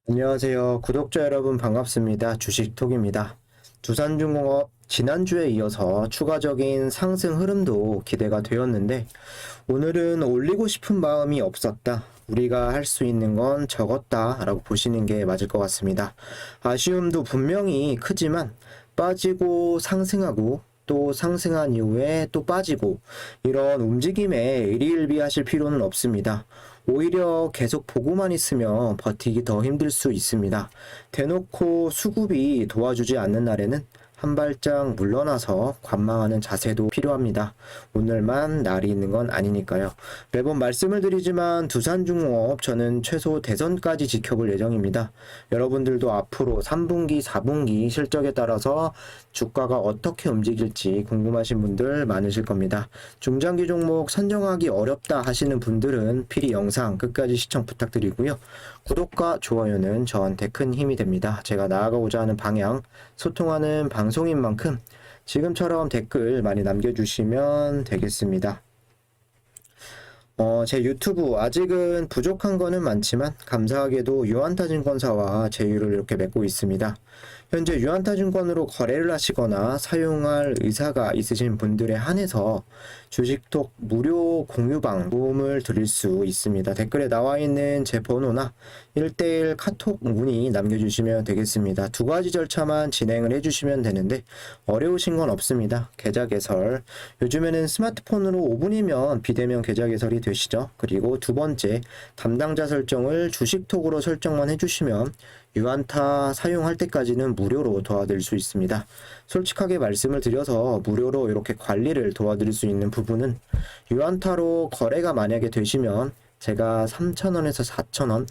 안녕하세요. 구독자 여러분 반갑습니다. 주식톡입니다. 두산중공업 지난주에 이어서 추가적인 상승 흐름도 기대가 되었는데 오늘은 올리고 싶은 마음이 없었다. 우리가 할 수 있는 건 적었다 라고 보시는 게 맞을 것 같습니다. 아쉬움도 분명히 크지만 빠지고 상승하고 또 상승한 이후에 또 빠지고 이런 움직임에 일희일비하실 필요는 없습니다. 오히려 계속 보고만 있으면 버티기 더 힘들 수 있습니다. 대놓고 수급이 도와주지 않는 날에는 한 발짝 물러나서 관망하는 자세도 필요합니다. 오늘만 날이 있는 건 아니니까요. 매번 말씀을 드리지만 두산중공업 저는 최소 대선까지 지켜볼 예정입니다. 여러분들도 앞으로 3분기, 4분기 실적에 따라서 주가가 어떻게 움직일지 궁금하신 분들 많으실 겁니다. 중장기 종목 선정하기 어렵다 하시는 분들은 필히 영상 끝까지 시청 부탁드리고요. 구독과 좋아요는 저한테 큰 힘이 됩니다. 제가 나아가고자 하는 방향, 소통하는 방송인 만큼 지금처럼 댓글 많이 남겨주시면 되겠습니다. 제 유튜브 아직은 부족한 거는 많지만 감사하게도 유한타증권사와 제휴를 이렇게 맺고 있습니다. 현재 유한타증권으로 거래를 하시거나 사용할 의사가 있으신 분들에 한해서 주식톡 무료 공유방 도움을 드릴 수 있습니다. 댓글에 나와 있는 제 번호나 1대1 카톡 문의 남겨주시면 되겠습니다. 두 가지 절차만 진행을 해주시면 되는데 어려우신 건 없습니다. 계좌 개설, 요즘에는 스마트폰으로 5분이면 비대면 계좌 개설이 되시죠. 그리고 두 번째, 담당자 설정을 주식톡으로 설정만 해주시면 유한타 사용할 때까지는 무료로 도와드릴 수 있습니다. 솔직하게 말씀을 드려서 무료로 이렇게 관리를 도와드릴 수 있는 부분은 유한타로 거래가 만약에 되시면 제가 3,000원에서 4,000원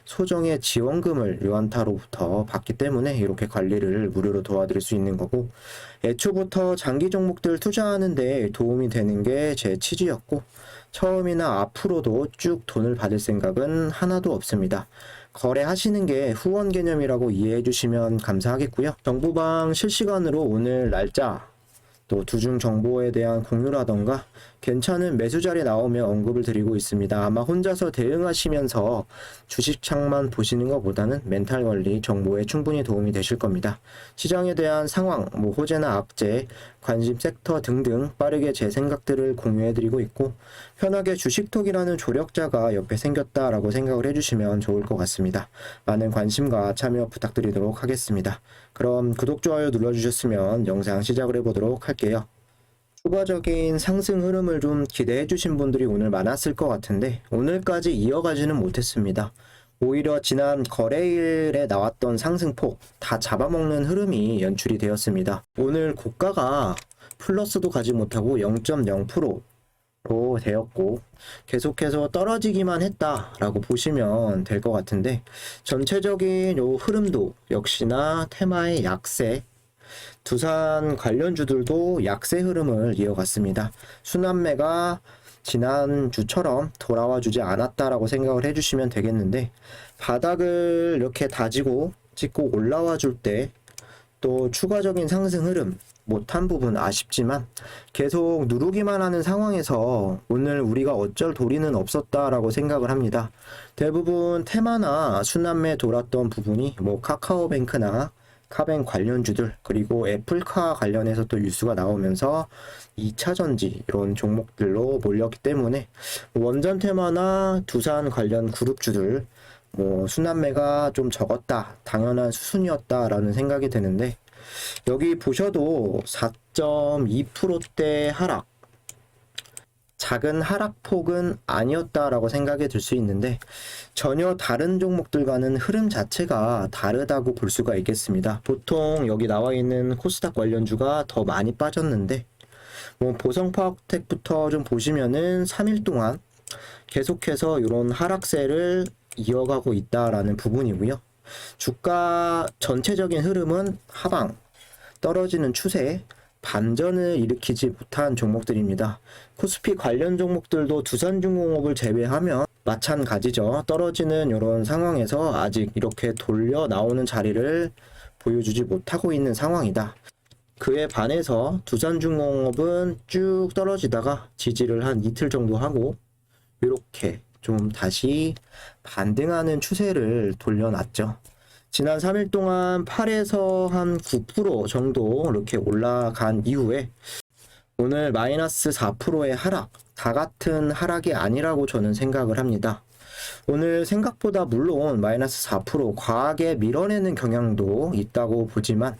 소정의 지원금을 유한타로부터 받기 때문에 이렇게 관리를 무료로 도와드릴 수 있는 거고, 애초부터 장기 종목들 투자하는 데 도움이 되는 게 제 취지였고 처음이나 앞으로도 쭉 돈을 받을 생각은 하나도 없습니다. 거래하시는 게 후원 개념이라고 이해해 주시면 감사하겠고요. 정보방 실시간으로 오늘 날짜 또 두중 정보에 대한 공유라던가 괜찮은 매수 자리 나오면 언급을 드리고 있습니다. 아마 혼자서 대응하시면서 주식창만 보시는 것보다는 멘탈 관리 정보에 충분히 도움이 되실 겁니다. 시장에 대한 상황, 호재나 악재, 관심 섹터 등등 빠르게 제 생각들을 공유해 드리고 있고, 편하게 주식톡이라는 조력자가 옆에 생겼다라고 생각을 해주시면 좋을 것 같습니다. 많은 관심과 참여 부탁드리도록 하겠습니다. 그럼 구독, 좋아요 눌러주셨으면 영상 시작을 해보도록 할게요. 추가적인 상승 흐름을 좀 기대해 주신 분들이 오늘 많았을 것 같은데 오늘까지 이어가지는 못했습니다. 오히려 지난 거래일에 나왔던 상승폭 다 잡아먹는 흐름이 연출이 되었습니다. 오늘 고가가 플러스도 가지 못하고 0.0%로 되었고 계속해서 떨어지기만 했다라고 보시면 될 것 같은데, 전체적인 요 흐름도 역시나 테마의 약세, 두산 관련주들도 약세 흐름을 이어갔습니다. 순환매가 지난주처럼 돌아와 주지 않았다라고 생각을 해주시면 되겠는데, 바닥을 이렇게 다지고 찍고 올라와 줄 때 또 추가적인 상승 흐름 못한 부분 아쉽지만 계속 누르기만 하는 상황에서 오늘 우리가 어쩔 도리는 없었다라고 생각을 합니다. 대부분 테마나 순환매 돌았던 부분이 카카오뱅크나 카뱅 관련주들, 그리고 애플카 관련해서 또 뉴스가 나오면서 2차전지 이런 종목들로 몰렸기 때문에 원전 테마나 두산 관련 그룹주들 순환매가 좀 적었다, 당연한 수순이었다라는 생각이 드는데, 여기 보셔도 4.2%대 하락, 작은 하락폭은 아니었다라고 생각이 들 수 있는데 전혀 다른 종목들과는 흐름 자체가 다르다고 볼 수가 있겠습니다. 보통 여기 나와 있는 코스닥 관련주가 더 많이 빠졌는데 보성파워텍부터 좀 보시면은 3일 동안 계속해서 이런 하락세를 이어가고 있다라는 부분이고요. 주가 전체적인 흐름은 하방, 떨어지는 추세, 반전을 일으키지 못한 종목들입니다. 코스피 관련 종목들도 두산중공업을 제외하면 마찬가지죠. 떨어지는 이런 상황에서 아직 이렇게 돌려 나오는 자리를 보여주지 못하고 있는 상황이다. 그에 반해서 두산중공업은 쭉 떨어지다가 지지를 한 이틀 정도 하고 이렇게 좀 다시 반등하는 추세를 돌려놨죠. 지난 3일 동안 8에서 한 9% 정도 이렇게 올라간 이후에 오늘 마이너스 4%의 하락, 다 같은 하락이 아니라고 저는 생각을 합니다. 오늘 생각보다 물론 마이너스 4% 과하게 밀어내는 경향도 있다고 보지만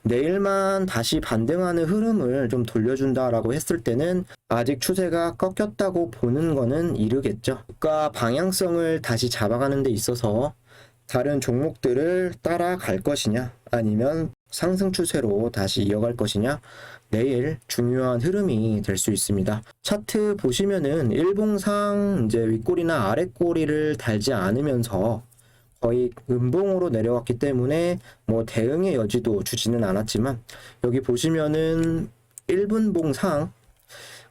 내일만 다시 반등하는 흐름을 좀 돌려준다라고 했을 때는 아직 추세가 꺾였다고 보는 거는 이르겠죠. 주가 방향성을 다시 잡아가는 데 있어서 다른 종목들을 따라갈 것이냐 아니면 상승 추세로 다시 이어갈 것이냐 내일 중요한 흐름이 될 수 있습니다. 차트 보시면은 일봉상 이제 윗꼬리나 아랫꼬리를 달지 않으면서 거의 음봉으로 내려왔기 때문에 뭐 대응의 여지도 주지는 않았지만 여기 보시면은 1분봉상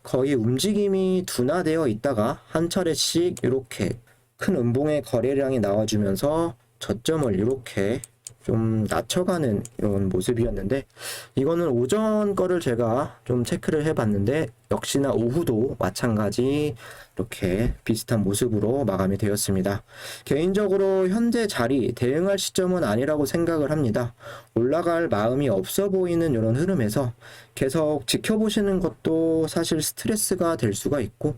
거의 움직임이 둔화되어 있다가 한 차례씩 이렇게 큰 음봉의 거래량이 나와주면서 저점을 이렇게 좀 낮춰가는 이런 모습이었는데 이거는 오전 거를 제가 좀 체크를 해봤는데 역시나 오후도 마찬가지 이렇게 비슷한 모습으로 마감이 되었습니다. 개인적으로 현재 자리 대응할 시점은 아니라고 생각을 합니다. 올라갈 마음이 없어 보이는 이런 흐름에서 계속 지켜보시는 것도 사실 스트레스가 될 수가 있고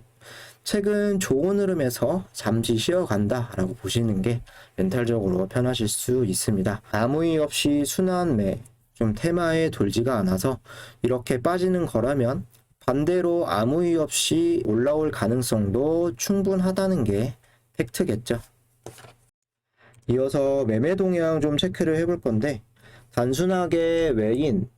최근 좋은 흐름에서 잠시 쉬어간다 라고 보시는 게 멘탈적으로 편하실 수 있습니다. 아무 이유 없이 순환매 좀 테마에 돌지가 않아서 이렇게 빠지는 거라면 반대로 아무 이유 없이 올라올 가능성도 충분하다는 게 팩트겠죠. 이어서 매매 동향 좀 체크를 해볼 건데 단순하게 외인,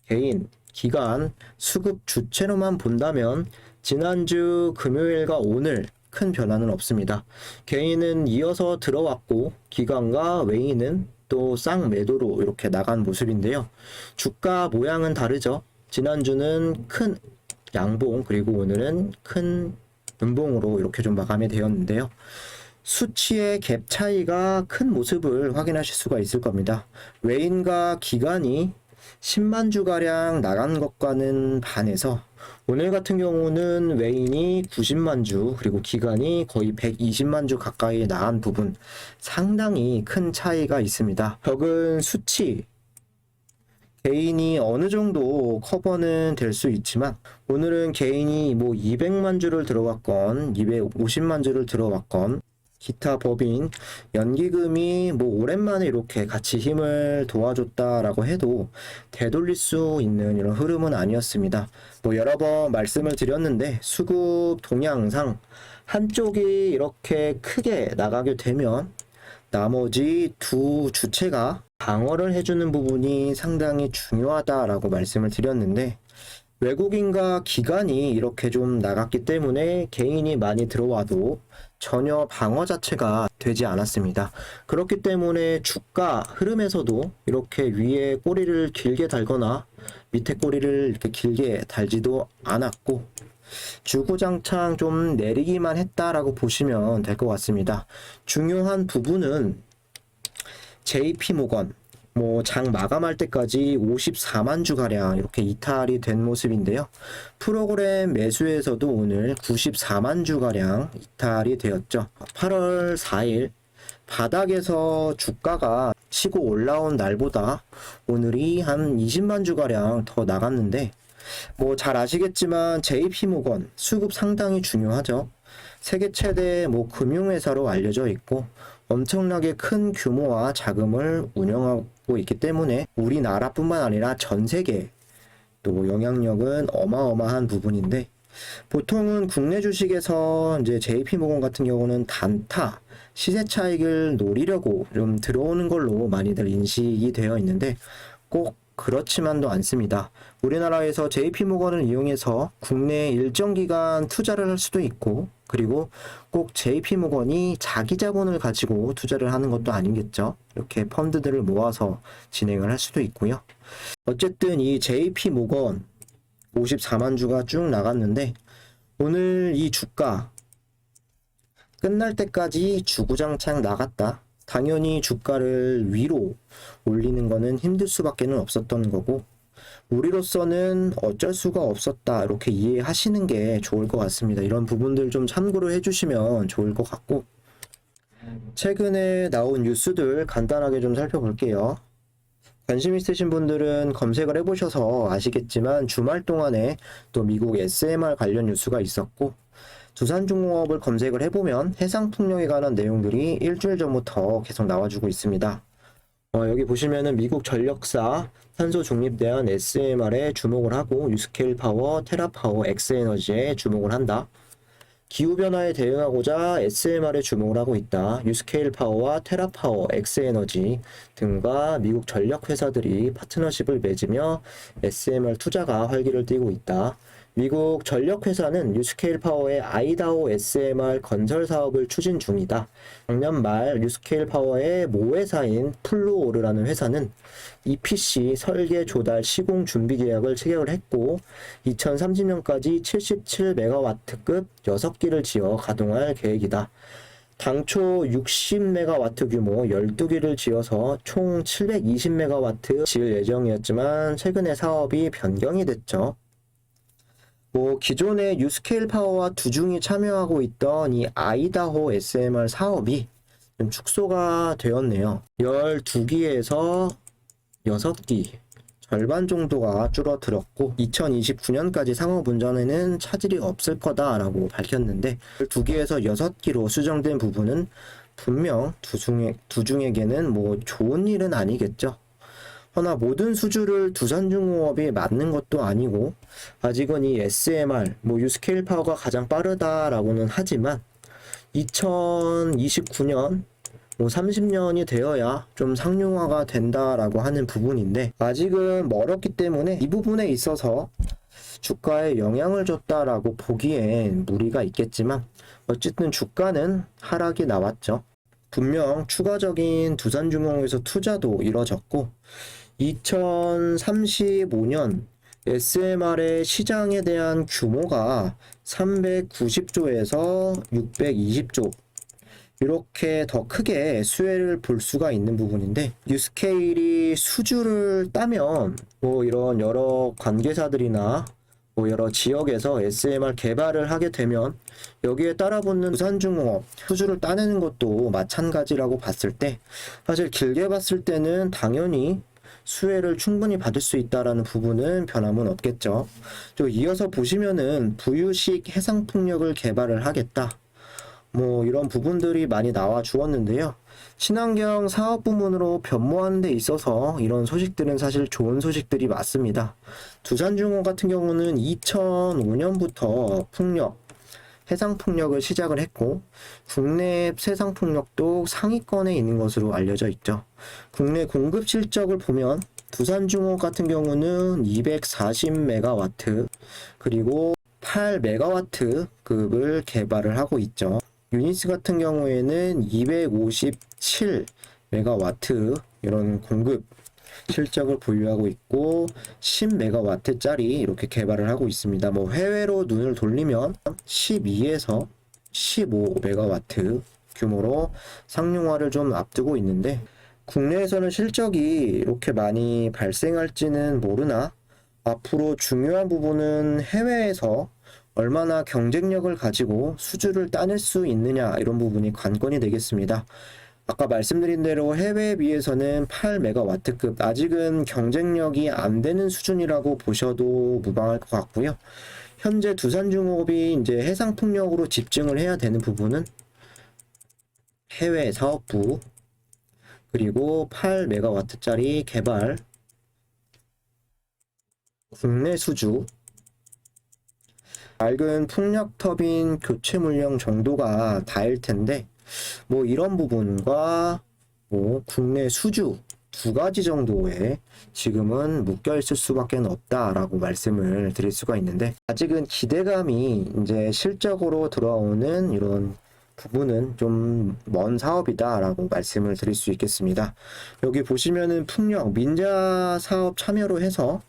개인, 기관, 수급 주체로만 본다면 지난주 금요일과 오늘 큰 변화는 없습니다. 개인은 이어서 들어왔고 기관과 외인은 또 쌍매도로 이렇게 나간 모습인데요. 주가 모양은 다르죠. 지난주는 큰 양봉 그리고 오늘은 큰 음봉으로 이렇게 좀 마감이 되었는데요. 수치의 갭 차이가 큰 모습을 확인하실 수가 있을 겁니다. 외인과 기관이 10만 주가량 나간 것과는 반해서 오늘 같은 경우는 외인이 90만 주 그리고 기관이 거의 120만 주 가까이 나간 부분 상당히 큰 차이가 있습니다. 적은 수치 개인이 어느 정도 커버는 될 수 있지만 오늘은 개인이 뭐 200만 주를 들어왔건 250만 주를 들어왔건 기타 법인, 연기금이 뭐 오랜만에 이렇게 같이 힘을 도와줬다라고 해도 되돌릴 수 있는 이런 흐름은 아니었습니다. 뭐 여러 번 말씀을 드렸는데 수급 동향상 한쪽이 이렇게 크게 나가게 되면 나머지 두 주체가 방어를 해주는 부분이 상당히 중요하다라고 말씀을 드렸는데 외국인과 기관이 이렇게 좀 나갔기 때문에 개인이 많이 들어와도 전혀 방어 자체가 되지 않았습니다. 그렇기 때문에 주가 흐름에서도 이렇게 위에 꼬리를 길게 달거나 밑에 꼬리를 이렇게 길게 달지도 않았고 주구장창 좀 내리기만 했다라고 보시면 될 것 같습니다. 중요한 부분은 JP모건 뭐 장 마감할 때까지 54만 주가량 이렇게 이탈이 된 모습인데요. 프로그램 매수에서도 오늘 94만 주가량 이탈이 되었죠. 8월 4일 바닥에서 주가가 치고 올라온 날보다 오늘이 한 20만 주가량 더 나갔는데 뭐 잘 아시겠지만 JP모건 수급 상당히 중요하죠. 세계 최대 뭐 금융회사로 알려져 있고 엄청나게 큰 규모와 자금을 운영하고 있기 때문에 우리나라뿐만 아니라 전 세계 또 영향력은 어마어마한 부분인데 보통은 국내 주식에서 이제 JP모건 같은 경우는 단타 시세 차익을 노리려고 좀 들어오는 걸로 많이들 인식이 되어 있는데 꼭 그렇지만도 않습니다. 우리나라에서 JP모건을 이용해서 국내에 일정 기간 투자를 할 수도 있고 그리고 꼭 JP모건이 자기 자본을 가지고 투자를 하는 것도 아니겠죠. 이렇게 펀드들을 모아서 진행을 할 수도 있고요. 어쨌든 이 JP모건 54만 주가 쭉 나갔는데 오늘 이 주가 끝날 때까지 주구장창 나갔다. 당연히 주가를 위로 올리는 거는 힘들 수밖에 없었던 거고 우리로서는 어쩔 수가 없었다 이렇게 이해하시는 게 좋을 것 같습니다. 이런 부분들 좀 참고를 해주시면 좋을 것 같고, 최근에 나온 뉴스들 간단하게 좀 살펴볼게요. 관심 있으신 분들은 검색을 해보셔서 아시겠지만 주말 동안에 또 미국 SMR 관련 뉴스가 있었고, 두산중공업을 검색을 해보면 해상풍력에 관한 내용들이 일주일 전부터 계속 나와주고 있습니다. 여기 보시면은 미국 전력사 탄소 중립대안 SMR에 주목을 하고 유스케일 파워, 테라파워, 엑스에너지에 주목을 한다. 기후변화에 대응하고자 SMR에 주목을 하고 있다. 유스케일 파워와 테라파워, 엑스에너지 등과 미국 전력 회사들이 파트너십을 맺으며 SMR 투자가 활기를 띠고 있다. 미국 전력 회사는 유스케일 파워의 아이다호 SMR 건설 사업을 추진 중이다. 작년 말 유스케일 파워의 모회사인 플루오르라는 회사는 EPC 설계 조달 시공 준비 계약을 체결을 했고 2030년까지 77메가와트급 6기를 지어 가동할 계획이다. 당초 60메가와트 규모 12기를 지어서 총 720메가와트 지을 예정이었지만 최근에 사업이 변경이 됐죠. 기존에 유스케일 파워와 두중이 참여하고 있던 이 아이다호 SMR 사업이 좀 축소가 되었네요. 12기에서 6기, 절반 정도가 줄어들었고 2029년까지 상업 운전에는 차질이 없을 거다라고 밝혔는데 2기에서 6기로 수정된 부분은 분명 두중에게는 좋은 일은 아니겠죠. 허나 모든 수주를 두산중공업이 맡는 것도 아니고 아직은 이 SMR, 유스케일 파워가 가장 빠르다라고는 하지만 2029년 30년이 되어야 좀 상용화가 된다라고 하는 부분인데 아직은 멀었기 때문에 이 부분에 있어서 주가에 영향을 줬다라고 보기엔 무리가 있겠지만 어쨌든 주가는 하락이 나왔죠. 분명 추가적인 두산중공업에서 투자도 이뤄졌고 2035년 SMR의 시장에 대한 규모가 390조에서 620조 이렇게 더 크게 수혜를 볼 수가 있는 부분인데 유스케일이 수주를 따면 이런 여러 관계사들이나 여러 지역에서 SMR 개발을 하게 되면 여기에 따라붙는 두산중공업 수주를 따내는 것도 마찬가지라고 봤을 때 사실 길게 봤을 때는 당연히 수혜를 충분히 받을 수 있다라는 부분은 변함은 없겠죠. 또 이어서 보시면은 부유식 해상풍력을 개발을 하겠다. 이런 부분들이 많이 나와 주었는데요. 친환경 사업 부문으로 변모하는 데 있어서 이런 소식들은 사실 좋은 소식들이 맞습니다. 두산중공업 같은 경우는 2005년부터 해상풍력을 시작을 했고 국내 해상풍력도 상위권에 있는 것으로 알려져 있죠. 국내 공급 실적을 보면 두산중공업 같은 경우는 240메가와트 그리고 8메가와트 급을 개발을 하고 있죠. 유니스 같은 경우에는 257메가와트 이런 공급 실적을 보유하고 있고 10메가와트짜리 이렇게 개발을 하고 있습니다. 해외로 눈을 돌리면 12에서 15메가와트 규모로 상용화를 좀 앞두고 있는데 국내에서는 실적이 이렇게 많이 발생할지는 모르나 앞으로 중요한 부분은 해외에서 얼마나 경쟁력을 가지고 수주를 따낼 수 있느냐 이런 부분이 관건이 되겠습니다. 아까 말씀드린 대로 해외에 비해서는 8메가와트급 아직은 경쟁력이 안 되는 수준이라고 보셔도 무방할 것 같고요. 현재 두산중공업이 이제 해상풍력으로 집중을 해야 되는 부분은 해외 사업부 그리고 8메가와트짜리 개발 국내 수주 맑은 풍력 터빈 교체 물량 정도가 다일 텐데 이런 부분과 국내 수주 두 가지 정도에 지금은 묶여 있을 수밖에 없다라고 말씀을 드릴 수가 있는데 아직은 기대감이 이제 실적으로 들어오는 이런 부분은 좀 먼 사업이다라고 말씀을 드릴 수 있겠습니다. 여기 보시면은 풍력 민자 사업 참여로 해서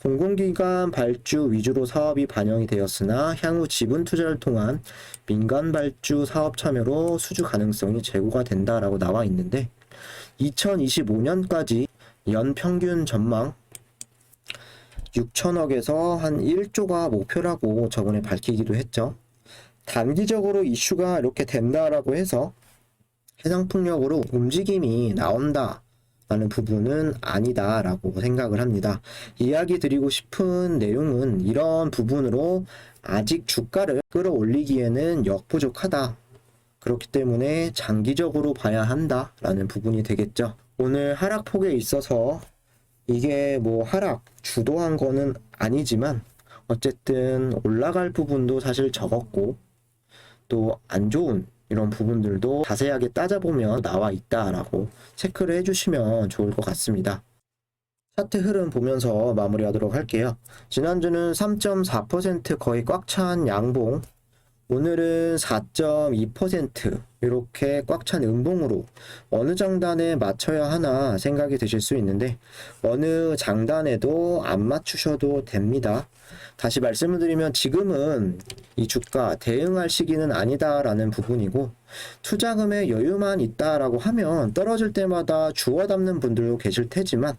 공공기관 발주 위주로 사업이 반영이 되었으나 향후 지분 투자를 통한 민간 발주 사업 참여로 수주 가능성이 제고가 된다라고 나와 있는데 2025년까지 연 평균 전망 6천억에서 한 1조가 목표라고 저번에 밝히기도 했죠. 단기적으로 이슈가 이렇게 된다라고 해서 해상풍력으로 움직임이 나온다 라는 부분은 아니다라고 생각을 합니다. 이야기 드리고 싶은 내용은 이런 부분으로 아직 주가를 끌어올리기에는 역부족하다. 그렇기 때문에 장기적으로 봐야 한다라는 부분이 되겠죠. 오늘 하락폭에 있어서 이게 뭐 하락 주도한 거는 아니지만 어쨌든 올라갈 부분도 사실 적었고 또 안 좋은 이런 부분들도 자세하게 따져보면 나와 있다라고 체크를 해주시면 좋을 것 같습니다. 차트 흐름 보면서 마무리하도록 할게요. 지난주는 3.4% 거의 꽉 찬 양봉, 오늘은 4.2% 이렇게 꽉 찬 음봉으로 어느 장단에 맞춰야 하나 생각이 드실 수 있는데 어느 장단에도 안 맞추셔도 됩니다. 다시 말씀을 드리면 지금은 이 주가 대응할 시기는 아니다라는 부분이고 투자금에 여유만 있다라고 하면 떨어질 때마다 주워 담는 분들도 계실 테지만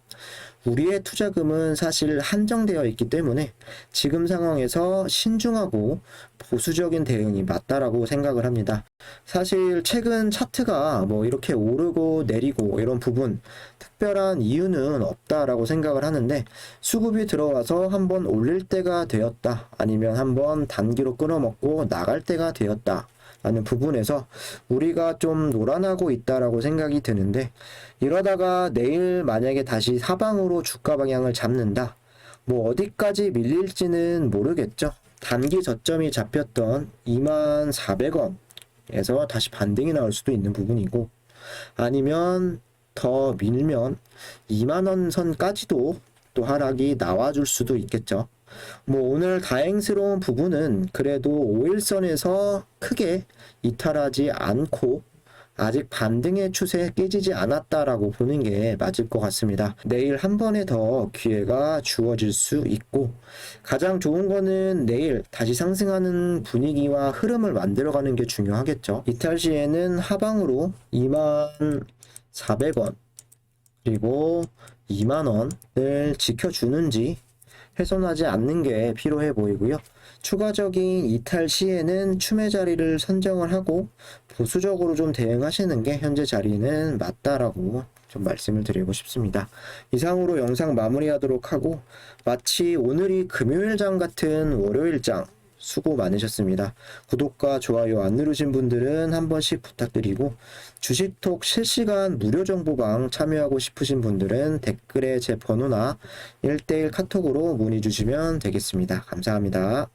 우리의 투자금은 사실 한정되어 있기 때문에 지금 상황에서 신중하고 보수적인 대응이 맞다라고 생각을 합니다. 사실 최근 차트가 뭐 이렇게 오르고 내리고 이런 부분 특별한 이유는 없다라고 생각을 하는데 수급이 들어와서 한번 올릴 때가 되었다 아니면 한번 단기로 끊어먹고 나갈 때가 되었다 라는 부분에서 우리가 좀 놀아나고 있다라고 생각이 드는데 이러다가 내일 만약에 다시 하방으로 주가 방향을 잡는다 뭐 어디까지 밀릴지는 모르겠죠. 단기 저점이 잡혔던 24,400원에서 다시 반등이 나올 수도 있는 부분이고 아니면 더 밀면 2만원 선까지도 또 하락이 나와줄 수도 있겠죠. 뭐 오늘 다행스러운 부분은 그래도 5일선에서 크게 이탈하지 않고 아직 반등의 추세에 깨지지 않았다라고 보는 게 맞을 것 같습니다. 내일 한 번에 더 기회가 주어질 수 있고 가장 좋은 거는 내일 다시 상승하는 분위기와 흐름을 만들어가는 게 중요하겠죠. 이탈 시에는 하방으로 24,000원 그리고 2만원을 지켜주는지 훼손하지 않는 게 필요해 보이고요. 추가적인 이탈 시에는 추매 자리를 선정을 하고 보수적으로 좀 대응하시는 게 현재 자리는 맞다라고 좀 말씀을 드리고 싶습니다. 이상으로 영상 마무리하도록 하고 마치 오늘이 금요일장 같은 월요일장 수고 많으셨습니다. 구독과 좋아요 안 누르신 분들은 한 번씩 부탁드리고 주식톡 실시간 무료 정보방 참여하고 싶으신 분들은 댓글에 제 번호나 1:1 카톡으로 문의 주시면 되겠습니다. 감사합니다.